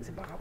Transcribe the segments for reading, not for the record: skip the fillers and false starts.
c'est pas grave.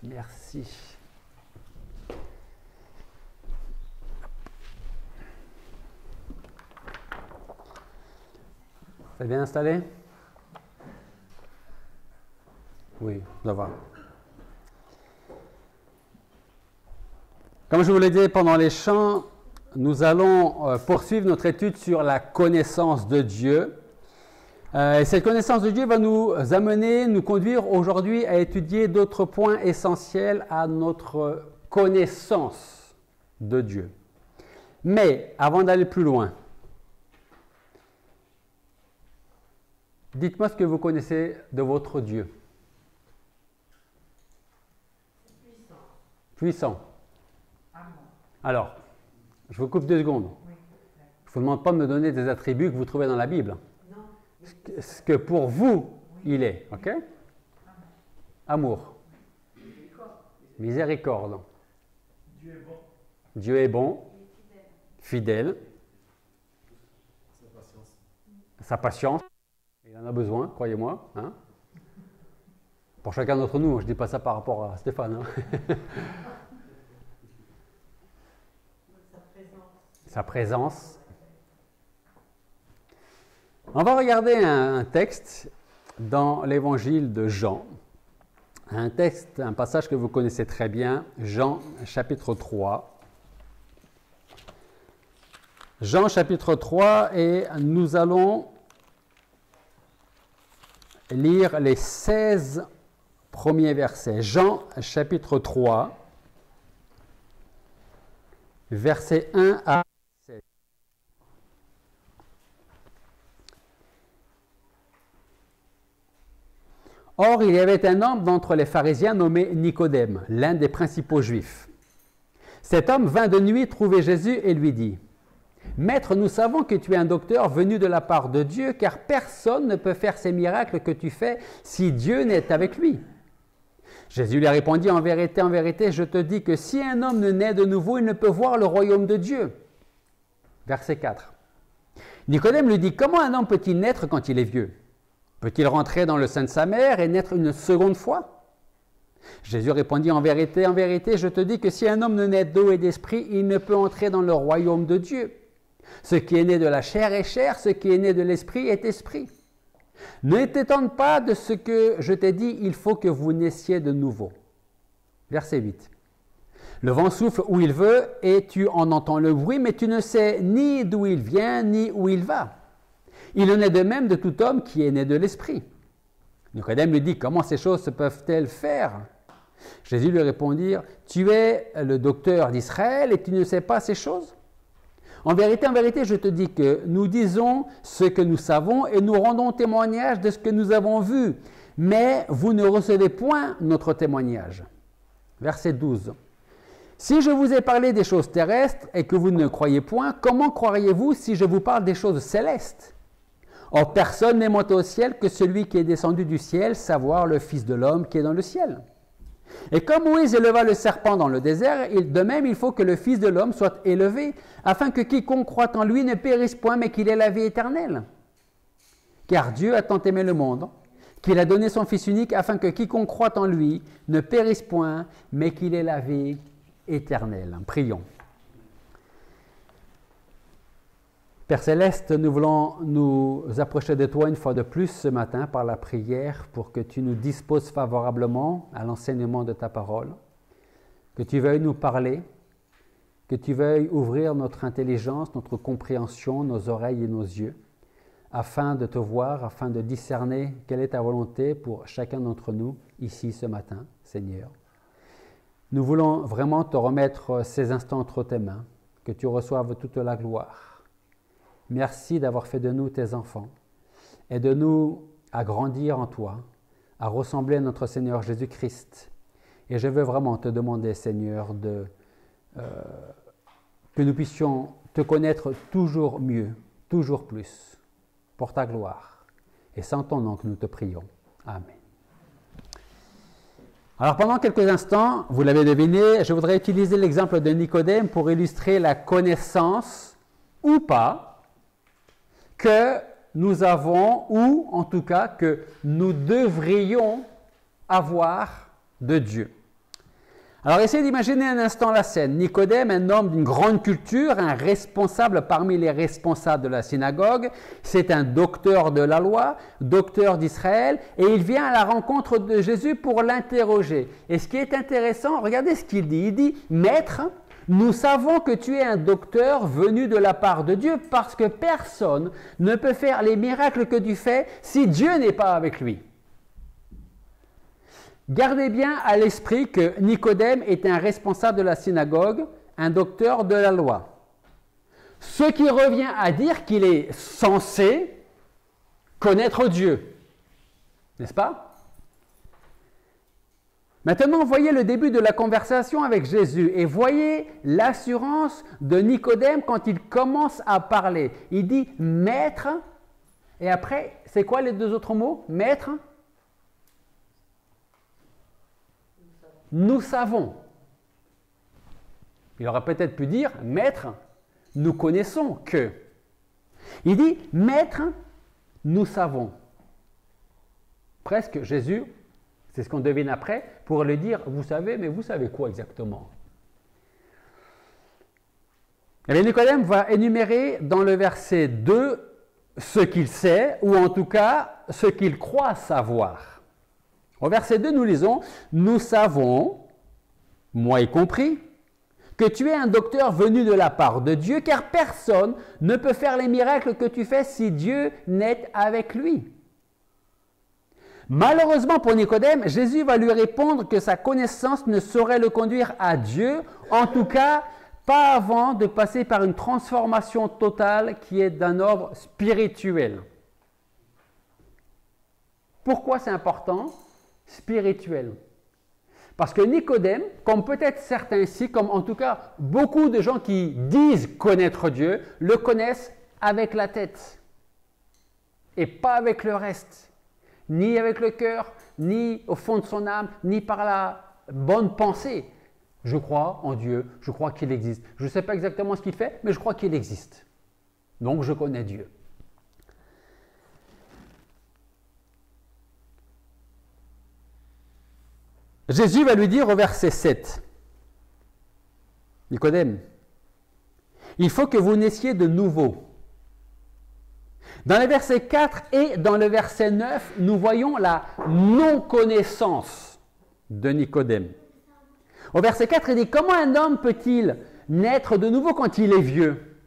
Merci. Vous êtes bien installé? Oui, ça va. Comme je vous l'ai dit pendant les chants, nous allons poursuivre notre étude sur la connaissance de Dieu. Et cette connaissance de Dieu va nous amener, nous conduire aujourd'hui à étudier d'autres points essentiels à notre connaissance de Dieu. Mais avant d'aller plus loin, dites-moi ce que vous connaissez de votre Dieu. Puissant. Alors, je vous coupe 2 secondes. Je ne vous demande pas de me donner des attributs que vous trouvez dans la Bible. Ce que pour vous, il est. OK? Amour. Miséricorde. Dieu est bon. Fidèle. Sa patience. Il en a besoin, croyez-moi. Hein? Pour chacun d'entre nous, je ne dis pas ça par rapport à Stéphane. Hein? Sa présence. On va regarder un texte dans l'évangile de Jean. Un texte, un passage que vous connaissez très bien, Jean chapitre 3. Jean chapitre 3 et nous allons lire les 16 premiers versets. Jean chapitre 3, versets 1 à 7. Or, il y avait un homme d'entre les pharisiens nommé Nicodème, l'un des principaux juifs. Cet homme vint de nuit trouver Jésus et lui dit : « Maître, nous savons que tu es un docteur venu de la part de Dieu, car personne ne peut faire ces miracles que tu fais si Dieu n'est avec lui. » Jésus lui répondit : « En vérité, je te dis que si un homme ne naît de nouveau, il ne peut voir le royaume de Dieu. » Verset 4. Nicodème lui dit : « Comment un homme peut-il naître quand il est vieux ? Peut-il rentrer dans le sein de sa mère et naître une seconde fois ?» Jésus répondit : en vérité, je te dis que si un homme ne naît d'eau et d'esprit, il ne peut entrer dans le royaume de Dieu. Ce qui est né de la chair est chair, ce qui est né de l'esprit est esprit. Ne t'étonne pas de ce que je t'ai dit, il faut que vous naissiez de nouveau. » Verset 8. Le vent souffle où il veut et tu en entends le bruit, mais tu ne sais ni d'où il vient ni où il va. Il en est de même de tout homme qui est né de l'esprit. Nicodème lui dit : « Comment ces choses se peuvent-elles faire ?» Jésus lui répondit : « Tu es le docteur d'Israël et tu ne sais pas ces choses ? En vérité, je te dis que nous disons ce que nous savons et nous rendons témoignage de ce que nous avons vu, mais vous ne recevez point notre témoignage. » Verset 12. « Si je vous ai parlé des choses terrestres et que vous ne croyez point, comment croiriez-vous si je vous parle des choses célestes ? Or, personne n'est monté au ciel que celui qui est descendu du ciel, savoir le Fils de l'homme qui est dans le ciel. Et comme Moïse éleva le serpent dans le désert, de même il faut que le Fils de l'homme soit élevé, afin que quiconque croit en lui ne périsse point, mais qu'il ait la vie éternelle. Car Dieu a tant aimé le monde, qu'il a donné son Fils unique, afin que quiconque croit en lui ne périsse point, mais qu'il ait la vie éternelle. » Prions. Père Céleste, nous voulons nous approcher de toi une fois de plus ce matin par la prière pour que tu nous disposes favorablement à l'enseignement de ta parole, que tu veuilles nous parler, que tu veuilles ouvrir notre intelligence, notre compréhension, nos oreilles et nos yeux, afin de te voir, afin de discerner quelle est ta volonté pour chacun d'entre nous ici ce matin, Seigneur. Nous voulons vraiment te remettre ces instants entre tes mains, que tu reçoives toute la gloire. Merci d'avoir fait de nous tes enfants. Aide-nous à grandir en toi, à ressembler à notre Seigneur Jésus-Christ. Et je veux vraiment te demander, Seigneur, que nous puissions te connaître toujours mieux, toujours plus, pour ta gloire. Et c'est en ton nom que nous te prions. Amen. Alors pendant quelques instants, vous l'avez deviné, je voudrais utiliser l'exemple de Nicodème pour illustrer la connaissance, ou pas, que nous avons, ou en tout cas que nous devrions avoir de Dieu. Alors essayez d'imaginer un instant la scène. Nicodème, un homme d'une grande culture, un responsable parmi les responsables de la synagogue, c'est un docteur de la loi, docteur d'Israël, et il vient à la rencontre de Jésus pour l'interroger. Et ce qui est intéressant, regardez ce qu'il dit. Il dit : « Maître, nous savons que tu es un docteur venu de la part de Dieu parce que personne ne peut faire les miracles que tu fais si Dieu n'est pas avec lui. » Gardez bien à l'esprit que Nicodème est un responsable de la synagogue, un docteur de la loi. Ce qui revient à dire qu'il est censé connaître Dieu. N'est-ce pas ? Maintenant, voyez le début de la conversation avec Jésus et voyez l'assurance de Nicodème quand il commence à parler. Il dit « Maître » et après, c'est quoi les deux autres mots ? Maître ? Nous savons. Il aurait peut-être pu dire « Maître, nous connaissons que ». Il dit « Maître, nous savons ». Presque Jésus, c'est ce qu'on devine après, pour lui dire « Vous savez, mais vous savez quoi exactement ?» Et bien Nicodème va énumérer dans le verset 2 ce qu'il sait, ou en tout cas ce qu'il croit savoir. Au verset 2, nous lisons, « Nous savons, moi y compris, que tu es un docteur venu de la part de Dieu, car personne ne peut faire les miracles que tu fais si Dieu n'est avec lui. » Malheureusement pour Nicodème, Jésus va lui répondre que sa connaissance ne saurait le conduire à Dieu, en tout cas pas avant de passer par une transformation totale qui est d'un ordre spirituel. Pourquoi c'est important? Spirituel. Parce que Nicodème, comme peut-être certains ici, comme en tout cas beaucoup de gens qui disent connaître Dieu, le connaissent avec la tête et pas avec le reste, ni avec le cœur, ni au fond de son âme, ni par la bonne pensée. Je crois en Dieu, je crois qu'il existe. Je ne sais pas exactement ce qu'il fait, mais je crois qu'il existe. Donc je connais Dieu. Jésus va lui dire au verset 7, Nicodème, il faut que vous naissiez de nouveau. Dans le verset 4 et dans le verset 9, nous voyons la non-connaissance de Nicodème. Au verset 4, il dit, comment un homme peut-il naître de nouveau quand il est vieux?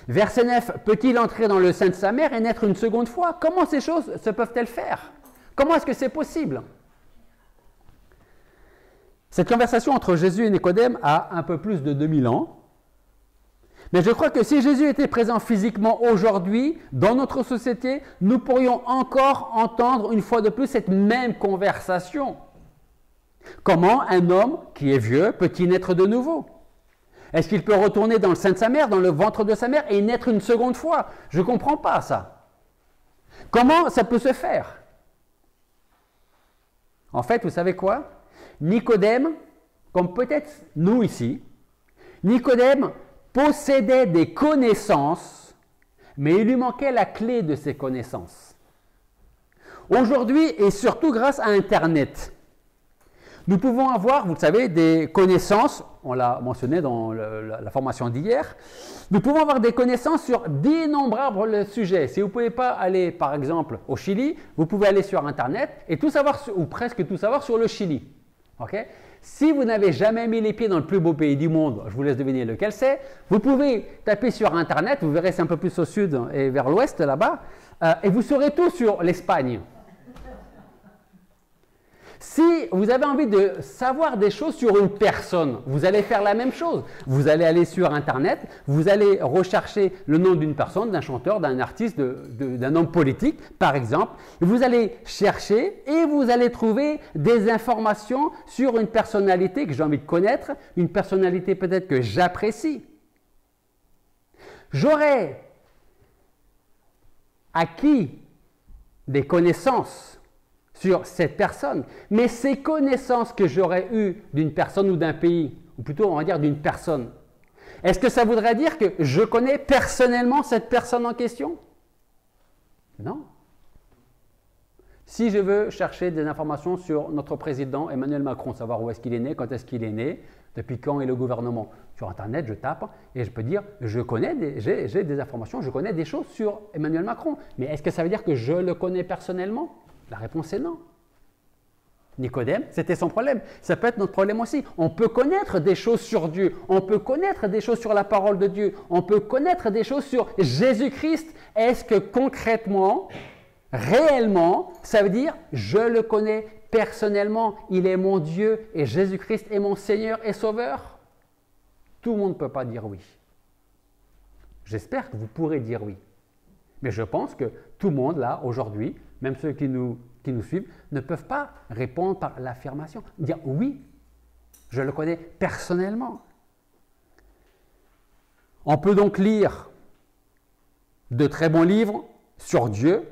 Verset 9, peut-il entrer dans le sein de sa mère et naître une seconde fois? Comment ces choses se peuvent-elles faire? Comment est-ce que c'est possible? Cette conversation entre Jésus et Nicodème a un peu plus de 2000 ans. Mais je crois que si Jésus était présent physiquement aujourd'hui, dans notre société, nous pourrions encore entendre une fois de plus cette même conversation. Comment un homme qui est vieux peut-il naître de nouveau? Est-ce qu'il peut retourner dans le sein de sa mère, dans le ventre de sa mère et naître une seconde fois? Je ne comprends pas ça. Comment ça peut se faire? En fait, vous savez quoi? Nicodème, comme peut-être nous ici, Nicodème possédait des connaissances, mais il lui manquait la clé de ces connaissances. Aujourd'hui, et surtout grâce à Internet, nous pouvons avoir, vous le savez, des connaissances, on l'a mentionné dans la formation d'hier, nous pouvons avoir des connaissances sur d'innombrables sujets. Si vous ne pouvez pas aller, par exemple, au Chili, vous pouvez aller sur Internet et tout savoir, ou presque tout savoir sur le Chili. Okay? Si vous n'avez jamais mis les pieds dans le plus beau pays du monde, je vous laisse deviner lequel c'est, vous pouvez taper sur Internet, vous verrez c'est un peu plus au sud et vers l'ouest là-bas, et vous saurez tout sur l'Espagne. Si vous avez envie de savoir des choses sur une personne, vous allez faire la même chose. Vous allez aller sur Internet, vous allez rechercher le nom d'une personne, d'un chanteur, d'un artiste, d'un homme politique, par exemple. Vous allez chercher et vous allez trouver des informations sur une personnalité que j'ai envie de connaître, une personnalité peut-être que j'apprécie. J'aurai acquis des connaissances sur cette personne. Mais ces connaissances que j'aurais eues d'une personne ou d'un pays, ou plutôt on va dire d'une personne, est-ce que ça voudrait dire que je connais personnellement cette personne en question? Non. Si je veux chercher des informations sur notre président Emmanuel Macron, savoir où est-ce qu'il est né, quand est-ce qu'il est né, depuis quand est le gouvernement, sur Internet, je tape et je peux dire, j'ai des informations, je connais des choses sur Emmanuel Macron. Mais est-ce que ça veut dire que je le connais personnellement? La réponse est non. Nicodème, c'était son problème. Ça peut être notre problème aussi. On peut connaître des choses sur Dieu, on peut connaître des choses sur la parole de Dieu, on peut connaître des choses sur Jésus-Christ. Est-ce que concrètement, réellement, ça veut dire je le connais personnellement, il est mon Dieu et Jésus-Christ est mon Seigneur et Sauveur? Tout le monde ne peut pas dire oui. J'espère que vous pourrez dire oui. Mais je pense que tout le monde, là, aujourd'hui, même ceux qui nous suivent, ne peuvent pas répondre par l'affirmation. Dire oui, je le connais personnellement. On peut donc lire de très bons livres sur Dieu.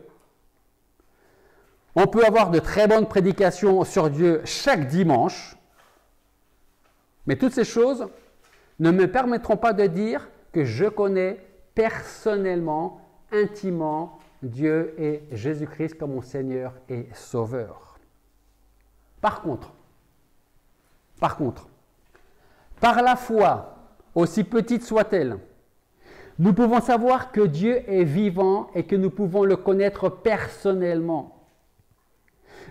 On peut avoir de très bonnes prédications sur Dieu chaque dimanche. Mais toutes ces choses ne me permettront pas de dire que je connais personnellement, intimement, Dieu et Jésus-Christ comme mon Seigneur et Sauveur. Par contre, par la foi, aussi petite soit-elle, Nous pouvons savoir que Dieu est vivant et que nous pouvons le connaître personnellement.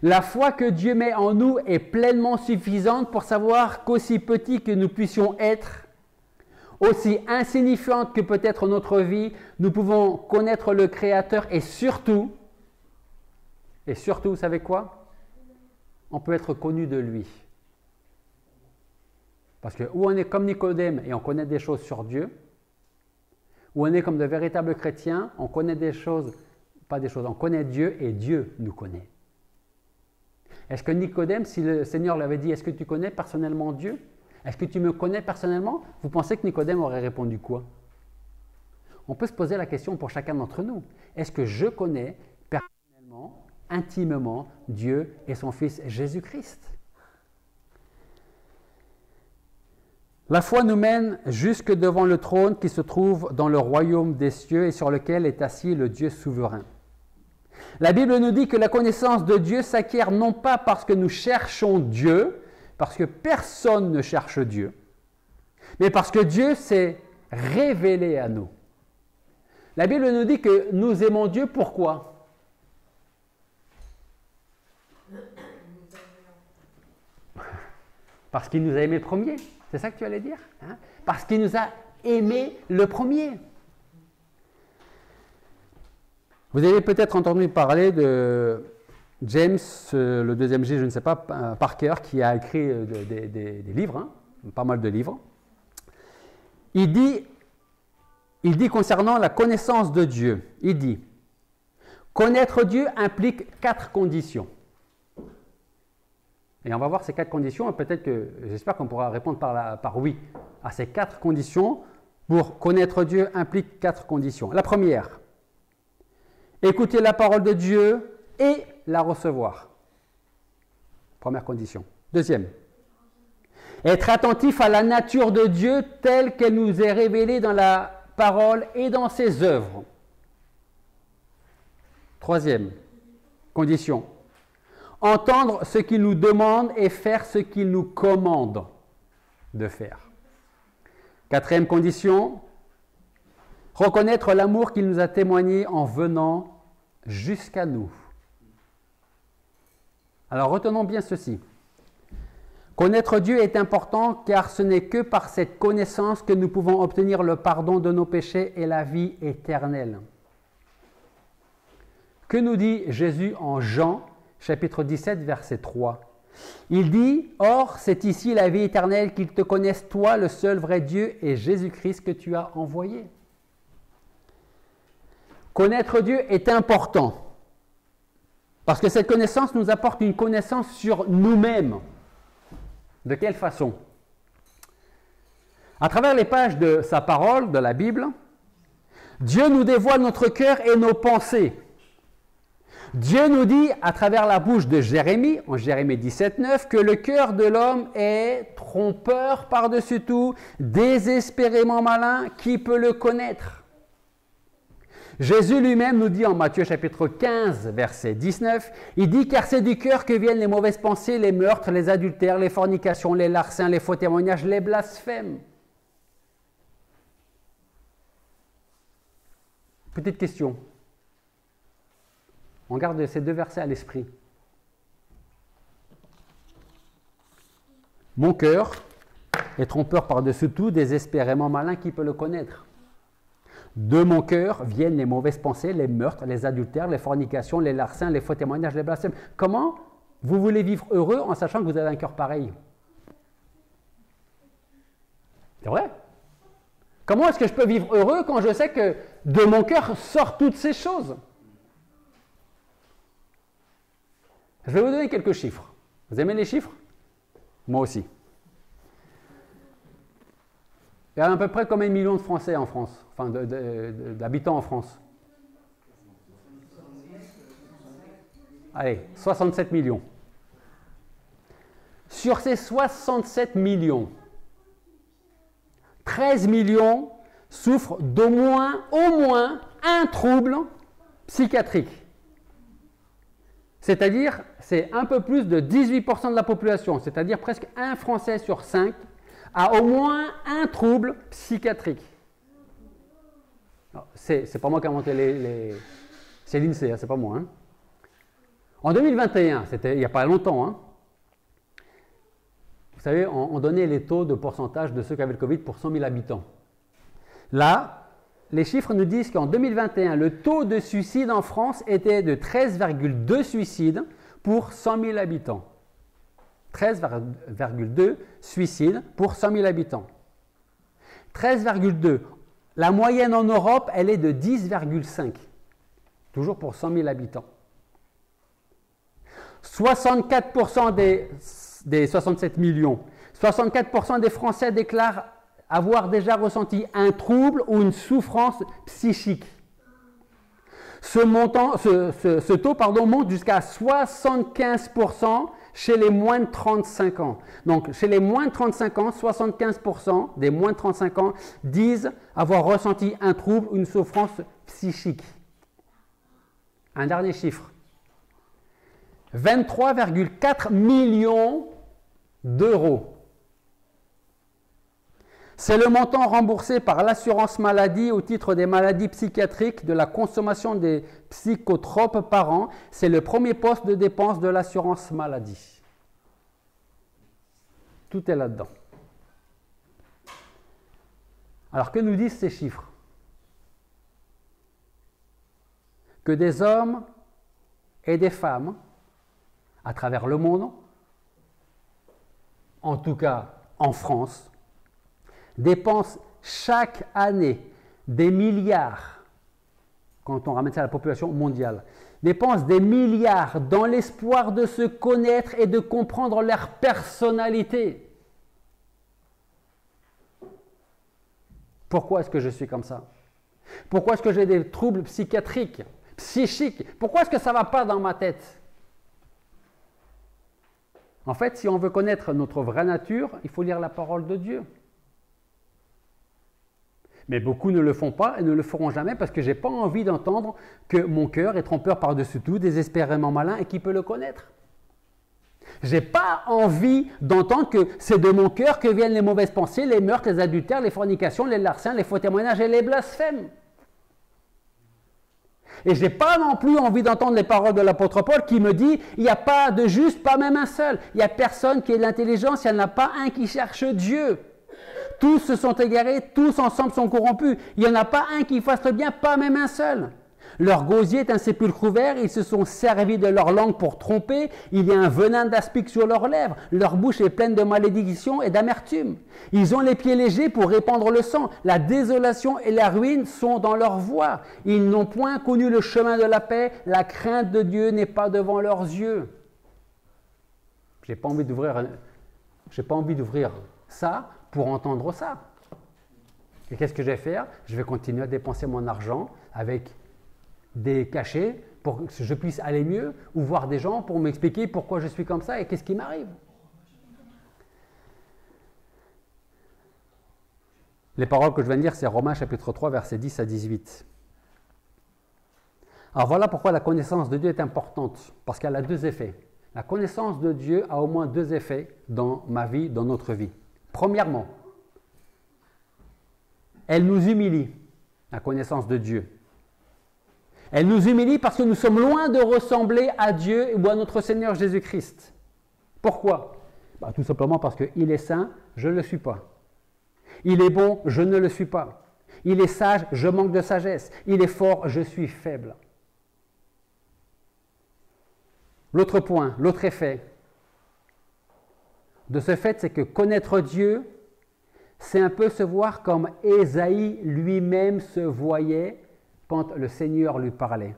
La foi que Dieu met en nous est pleinement suffisante pour savoir qu'aussi petits que nous puissions être, aussi insignifiante que peut être notre vie, nous pouvons connaître le Créateur et surtout, vous savez quoi? On peut être connu de lui. Parce que ou on est comme Nicodème et on connaît des choses sur Dieu, ou on est comme de véritables chrétiens, on connaît des choses, on connaît Dieu et Dieu nous connaît. Est-ce que Nicodème, si le Seigneur lui avait dit, est-ce que tu connais personnellement Dieu? Est-ce que tu me connais personnellement? Vous pensez que Nicodème aurait répondu quoi? On peut se poser la question pour chacun d'entre nous. Est-ce que je connais personnellement, intimement, Dieu et son Fils Jésus-Christ? La foi nous mène jusque devant le trône qui se trouve dans le royaume des cieux et sur lequel est assis le Dieu souverain. La Bible nous dit que la connaissance de Dieu s'acquiert non pas parce que nous cherchons Dieu, parce que personne ne cherche Dieu, mais parce que Dieu s'est révélé à nous. La Bible nous dit que nous aimons Dieu, pourquoi? Parce qu'il nous a aimés le premier. C'est ça que tu allais dire, hein? Parce qu'il nous a aimés le premier. Vous avez peut-être entendu parler de James, le deuxième J, je ne sais pas, Parker, qui a écrit des livres, hein, pas mal de livres. Il dit concernant la connaissance de Dieu, il dit « Connaître Dieu implique 4 conditions ». Et on va voir ces 4 conditions, et peut-être que, j'espère qu'on pourra répondre par oui à ces 4 conditions. Pour connaître Dieu implique 4 conditions. La première, écouter la parole de Dieu et la recevoir. Première condition. Deuxième, être attentif à la nature de Dieu telle qu'elle nous est révélée dans la parole et dans ses œuvres. Troisième condition, entendre ce qu'il nous demande et faire ce qu'il nous commande de faire. Quatrième condition, reconnaître l'amour qu'il nous a témoigné en venant jusqu'à nous. Alors retenons bien ceci. Connaître Dieu est important car ce n'est que par cette connaissance que nous pouvons obtenir le pardon de nos péchés et la vie éternelle. Que nous dit Jésus en Jean, chapitre 17, verset 3? Il dit « Or, c'est ici la vie éternelle, qu'ils te connaissent toi, le seul vrai Dieu, et Jésus-Christ que tu as envoyé. » Connaître Dieu est important parce que cette connaissance nous apporte une connaissance sur nous-mêmes. De quelle façon? À travers les pages de sa parole, de la Bible, Dieu nous dévoile notre cœur et nos pensées. Dieu nous dit, à travers la bouche de Jérémie, en Jérémie 17, 9, que le cœur de l'homme est trompeur par-dessus tout, désespérément malin, qui peut le connaître? Jésus lui-même nous dit en Matthieu chapitre 15, verset 19, il dit « Car c'est du cœur que viennent les mauvaises pensées, les meurtres, les adultères, les fornications, les larcins, les faux témoignages, les blasphèmes. » Petite question. On garde ces 2 versets à l'esprit. Mon cœur est trompeur par-dessus tout, désespérément malin, qui peut le connaître? De mon cœur viennent les mauvaises pensées, les meurtres, les adultères, les fornications, les larcins, les faux témoignages, les blasphèmes. Comment vous voulez vivre heureux en sachant que vous avez un cœur pareil? C'est vrai? Comment est-ce que je peux vivre heureux quand je sais que de mon cœur sortent toutes ces choses? Je vais vous donner quelques chiffres. Vous aimez les chiffres? Moi aussi. Il y a à peu près combien de millions de Français en France, enfin d'habitants en France? Allez, 67 millions. Sur ces 67 millions, 13 millions souffrent au moins un trouble psychiatrique. C'est-à-dire, c'est un peu plus de 18% de la population, c'est-à-dire presque un Français sur 5 a au moins un trouble psychiatrique. C'est pas moi qui ai inventé les... C'est l'INSEE, hein, c'est pas moi. Hein. En 2021, c'était il n'y a pas longtemps, hein, vous savez, on donnait les taux de pourcentage de ceux qui avaient le Covid pour 100 000 habitants. Là, les chiffres nous disent qu'en 2021, le taux de suicide en France était de 13,2 suicides pour 100 000 habitants. 13,2 suicides pour 100 000 habitants. 13,2. La moyenne en Europe, elle est de 10,5. Toujours pour 100 000 habitants. 64% des 67 millions, 64% des Français déclarent avoir déjà ressenti un trouble ou une souffrance psychique. Ce taux monte jusqu'à 75% chez les moins de 35 ans. Donc, chez les moins de 35 ans, 75% des moins de 35 ans disent avoir ressenti un trouble ou une souffrance psychique. Un dernier chiffre. 23,4 millions d'euros. C'est le montant remboursé par l'assurance maladie au titre des maladies psychiatriques de la consommation des psychotropes par an. C'est le premier poste de dépense de l'assurance maladie. Tout est là-dedans. Alors, que nous disent ces chiffres? Que des hommes et des femmes, à travers le monde, en tout cas en France, dépensent chaque année des milliards, quand on ramène ça à la population mondiale, dépensent des milliards dans l'espoir de se connaître et de comprendre leur personnalité. Pourquoi est-ce que je suis comme ça? Pourquoi est-ce que j'ai des troubles psychiatriques, psychiques? Pourquoi est-ce que ça ne va pas dans ma tête? En fait, si on veut connaître notre vraie nature, il faut lire la parole de Dieu. Mais beaucoup ne le font pas et ne le feront jamais parce que je n'ai pas envie d'entendre que mon cœur est trompeur par-dessus tout, désespérément malin et qui peut le connaître. Je n'ai pas envie d'entendre que c'est de mon cœur que viennent les mauvaises pensées, les meurtres, les adultères, les fornications, les larcins, les faux témoignages et les blasphèmes. Et je n'ai pas non plus envie d'entendre les paroles de l'apôtre Paul qui me dit « Il n'y a pas de juste, pas même un seul. Il n'y a personne qui ait de l'intelligence, il n'y en a pas un qui cherche Dieu. Tous se sont égarés, tous ensemble sont corrompus. Il n'y en a pas un qui fasse le bien, pas même un seul. Leur gosier est un sépulcre ouvert, ils se sont servis de leur langue pour tromper, il y a un venin d'aspic sur leurs lèvres, leur bouche est pleine de malédiction et d'amertume. Ils ont les pieds légers pour répandre le sang, la désolation et la ruine sont dans leur voie. Ils n'ont point connu le chemin de la paix, la crainte de Dieu n'est pas devant leurs yeux. J'ai pas envie d'ouvrir ça pour entendre ça. Et qu'est-ce que je vais faire? Je vais continuer à dépenser mon argent avec des cachets pour que je puisse aller mieux ou voir des gens pour m'expliquer pourquoi je suis comme ça et qu'est-ce qui m'arrive. Les paroles que je viens de lire, c'est Romains chapitre 3, versets 10 à 18. Alors voilà pourquoi la connaissance de Dieu est importante, parce qu'elle a deux effets. La connaissance de Dieu a au moins deux effets dans ma vie, dans notre vie. Premièrement, elle nous humilie, la connaissance de Dieu. Elle nous humilie parce que nous sommes loin de ressembler à Dieu ou à notre Seigneur Jésus-Christ. Pourquoi? Tout simplement parce qu'il est saint, je ne le suis pas. Il est bon, je ne le suis pas. Il est sage, je manque de sagesse. Il est fort, je suis faible. L'autre point, l'autre effet de ce fait, c'est que connaître Dieu, c'est un peu se voir comme Ésaïe lui-même se voyait quand le Seigneur lui parlait.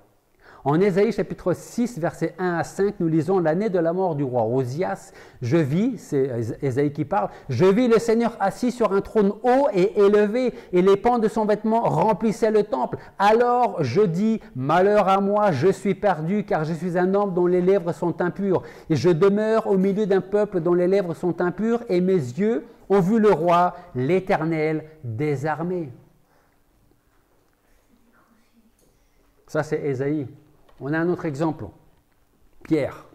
En Ésaïe chapitre 6, versets 1 à 5, nous lisons « L'année de la mort du roi Osias, je vis, c'est Ésaïe qui parle, je vis le Seigneur assis sur un trône haut et élevé, et les pans de son vêtement remplissaient le temple. Alors je dis, malheur à moi, je suis perdu, car je suis un homme dont les lèvres sont impures, et je demeure au milieu d'un peuple dont les lèvres sont impures, et mes yeux ont vu le roi, l'Éternel des armées. » Ça, c'est Ésaïe. On a un autre exemple, Pierre.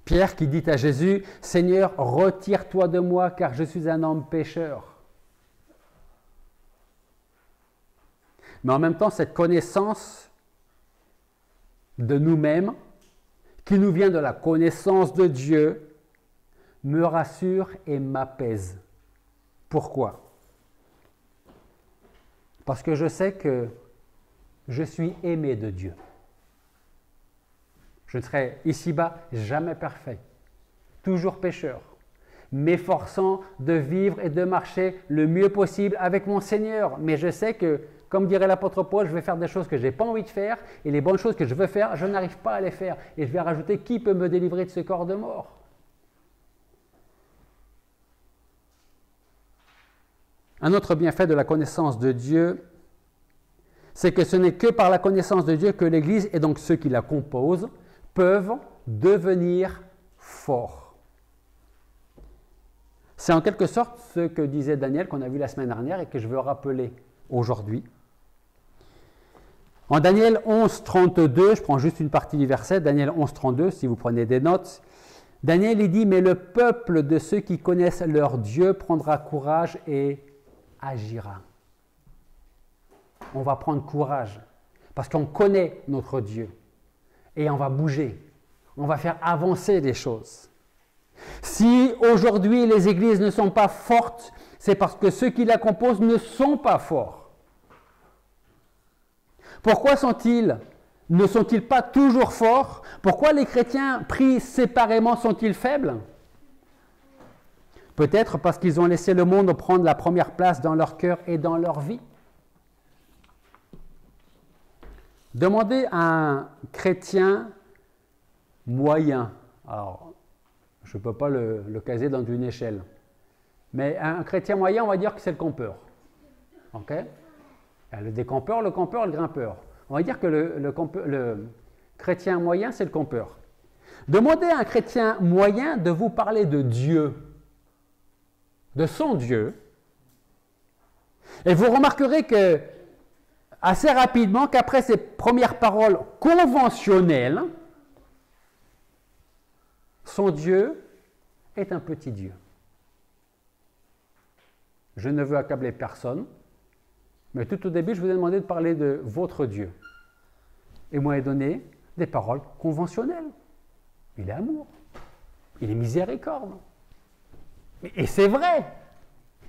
Pierre qui dit à Jésus, « Seigneur, retire-toi de moi, car je suis un homme pécheur. » Mais en même temps, cette connaissance de nous-mêmes, qui nous vient de la connaissance de Dieu, me rassure et m'apaise. Pourquoi? Parce que je sais que je suis aimé de Dieu. Je ne serai ici-bas jamais parfait, toujours pécheur, m'efforçant de vivre et de marcher le mieux possible avec mon Seigneur. Mais je sais que, comme dirait l'apôtre Paul, je vais faire des choses que je n'ai pas envie de faire, et les bonnes choses que je veux faire, je n'arrive pas à les faire. Et je vais rajouter, qui peut me délivrer de ce corps de mort? Un autre bienfait de la connaissance de Dieu, c'est que ce n'est que par la connaissance de Dieu que l'Église, et donc ceux qui la composent, peuvent devenir forts. C'est en quelque sorte ce que disait Daniel, qu'on a vu la semaine dernière et que je veux rappeler aujourd'hui. En Daniel 11, 32, je prends juste une partie du verset, Daniel 11, 32, si vous prenez des notes, Daniel il dit « Mais le peuple de ceux qui connaissent leur Dieu prendra courage et agira. » On va prendre courage parce qu'on connaît notre Dieu et on va bouger, on va faire avancer les choses. Si aujourd'hui les églises ne sont pas fortes, c'est parce que ceux qui la composent ne sont pas forts. Pourquoi ne sont-ils pas toujours forts? Pourquoi les chrétiens pris séparément sont-ils faibles? Peut-être parce qu'ils ont laissé le monde prendre la première place dans leur cœur et dans leur vie. Demandez à un chrétien moyen, alors je ne peux pas le caser dans une échelle, mais un chrétien moyen, on va dire que c'est le campeur. Ok? Le décampeur, le campeur, le grimpeur. On va dire que le chrétien moyen, c'est le campeur. Demandez à un chrétien moyen de vous parler de Dieu, de son Dieu, et vous remarquerez que assez rapidement qu'après ces premières paroles conventionnelles, son Dieu est un petit Dieu. Je ne veux accabler personne, mais tout au début, je vous ai demandé de parler de votre Dieu. Et moi, il donné des paroles conventionnelles. Il est amour. Il est miséricorde. Et c'est vrai.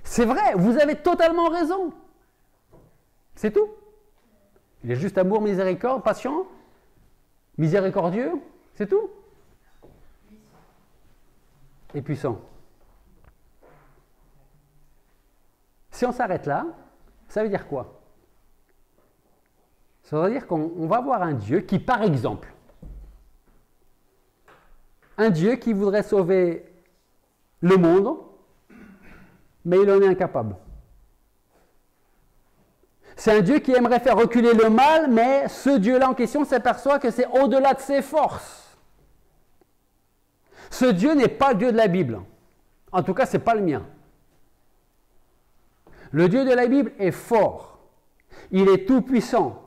C'est vrai. Vous avez totalement raison. C'est tout. Il est juste amour, miséricorde, patient, miséricordieux. C'est tout. Et puissant. Si on s'arrête là, ça veut dire quoi? Ça veut dire qu'on va voir un Dieu qui, par exemple, un Dieu qui voudrait sauver le monde, mais il en est incapable. C'est un Dieu qui aimerait faire reculer le mal, mais ce Dieu-là en question s'aperçoit que c'est au-delà de ses forces. Ce Dieu n'est pas le Dieu de la Bible. En tout cas, ce n'est pas le mien. Le Dieu de la Bible est fort. Il est tout-puissant.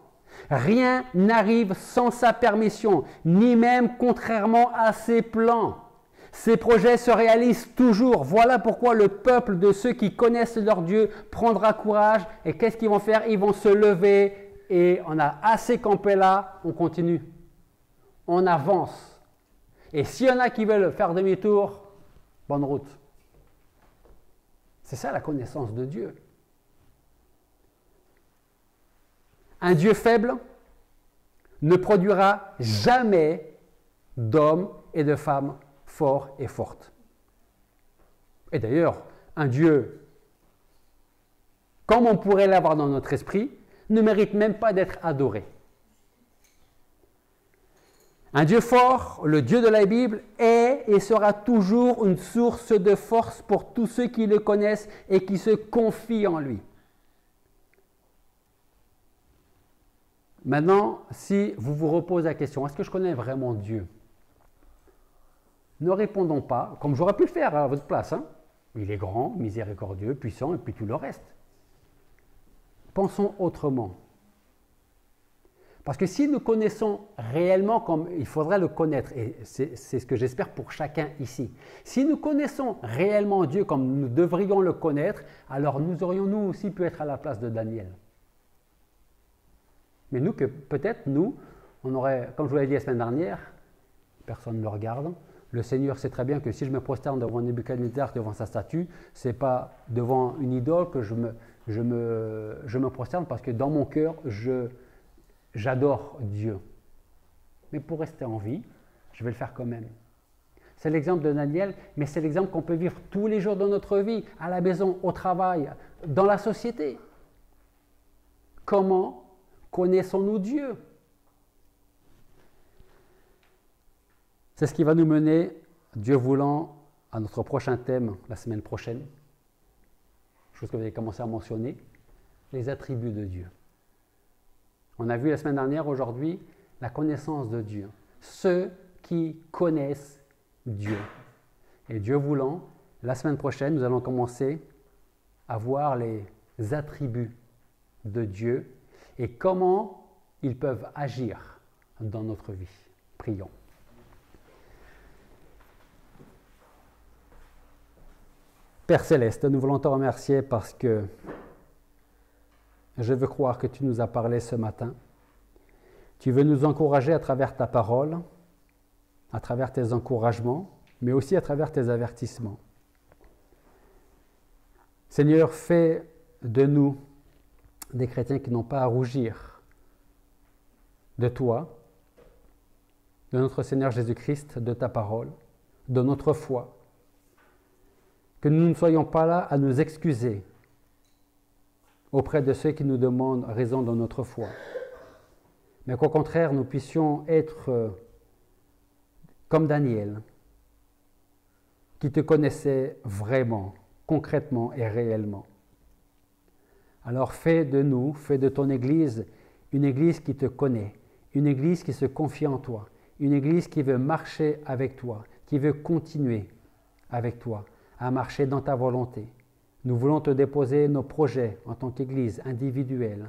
Rien n'arrive sans sa permission, ni même contrairement à ses plans. Ses projets se réalisent toujours. Voilà pourquoi le peuple de ceux qui connaissent leur Dieu prendra courage. Et qu'est-ce qu'ils vont faire? Ils vont se lever et on a assez campé là, on continue. On avance. Et s'il y en a qui veulent faire demi-tour, bonne route. C'est ça la connaissance de Dieu. Un Dieu faible ne produira jamais d'hommes et de femmes forts et fortes. Et d'ailleurs, un Dieu, comme on pourrait l'avoir dans notre esprit, ne mérite même pas d'être adoré. Un Dieu fort, le Dieu de la Bible, est et sera toujours une source de force pour tous ceux qui le connaissent et qui se confient en lui. Maintenant, si vous vous reposez la question, est-ce que je connais vraiment Dieu? Ne répondons pas, comme j'aurais pu le faire à votre place. Il est grand, miséricordieux, puissant, et puis tout le reste. Pensons autrement. Parce que si nous connaissons réellement comme il faudrait le connaître, et c'est ce que j'espère pour chacun ici, si nous connaissons réellement Dieu comme nous devrions le connaître, alors nous aurions nous aussi pu être à la place de Daniel. Mais nous, que peut-être, nous, on aurait, comme je vous l'ai dit la semaine dernière, personne ne le regarde. Le Seigneur sait très bien que si je me prosterne devant Nebuchadnezzar, devant sa statue, ce n'est pas devant une idole que je me prosterne, parce que dans mon cœur, j'adore Dieu. Mais pour rester en vie, je vais le faire quand même. C'est l'exemple de Daniel, mais c'est l'exemple qu'on peut vivre tous les jours de notre vie, à la maison, au travail, dans la société. Comment connaissons-nous Dieu? C'est ce qui va nous mener, Dieu voulant, à notre prochain thème la semaine prochaine. Chose que vous avez commencé à mentionner, les attributs de Dieu. On a vu la semaine dernière, aujourd'hui, la connaissance de Dieu. Ceux qui connaissent Dieu. Et Dieu voulant, la semaine prochaine, nous allons commencer à voir les attributs de Dieu et comment ils peuvent agir dans notre vie. Prions. Père Céleste, nous voulons te remercier parce que je veux croire que tu nous as parlé ce matin. Tu veux nous encourager à travers ta parole, à travers tes encouragements, mais aussi à travers tes avertissements. Seigneur, fais de nous des chrétiens qui n'ont pas à rougir de toi, de notre Seigneur Jésus-Christ, de ta parole, de notre foi. Que nous ne soyons pas là à nous excuser auprès de ceux qui nous demandent raison dans notre foi, mais qu'au contraire, nous puissions être comme Daniel, qui te connaissait vraiment, concrètement et réellement. Alors fais de nous, fais de ton Église, une Église qui te connaît, une Église qui se confie en toi, une Église qui veut marcher avec toi, qui veut continuer avec toi, à marcher dans ta volonté. Nous voulons te déposer nos projets en tant qu'Église individuelle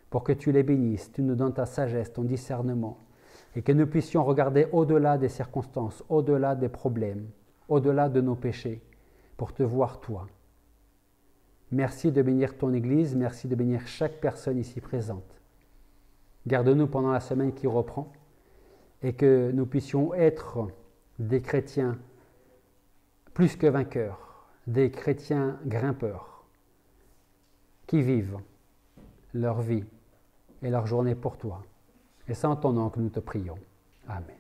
pour que tu les bénisses, tu nous donnes ta sagesse, ton discernement et que nous puissions regarder au-delà des circonstances, au-delà des problèmes, au-delà de nos péchés pour te voir toi. Merci de bénir ton Église, merci de bénir chaque personne ici présente. Garde-nous pendant la semaine qui reprend et que nous puissions être des chrétiens plus que vainqueurs, des chrétiens grimpeurs qui vivent leur vie et leur journée pour toi. Et c'est en ton nom que nous te prions. Amen.